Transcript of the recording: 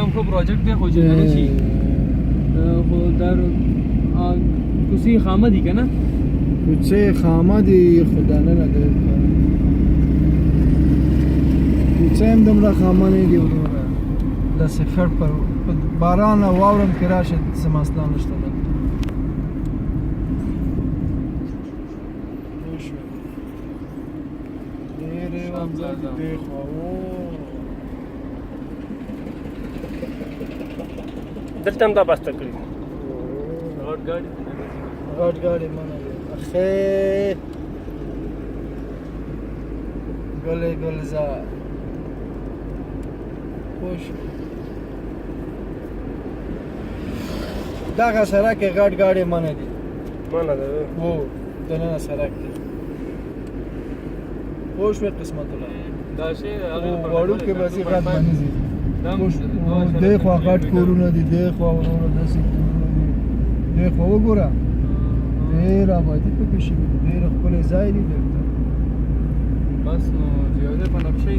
هم خو پروژیکټ دی خو جنره شي خو در کوڅې خامه دي که نه کوڅې خامه دي خو دننه دی کوڅې هم دومره خامه نه دي وروره داسې خړ پر باران او واورم کې راشه څه مسله نشته دلته ډېرې ومځه دي دې خوا دلته هم دا بسته کړي غټ ګاډي منه دی اخې ګلې ګلزار خوش دغه سړک کې غټ ګاډي منه دي منه ده هو دننه سړک دی خوش وې قسمت الله دا شی وړوکې بسې غټ بنځي دې خوا غټ کورونه دي دې خوا وروره داسې کورونه دي دې خوا وګوره ډېر آبادي پکې شوي دي ډېر ښکلی ځای دی دلته بس نو چې یو ځای په نقشه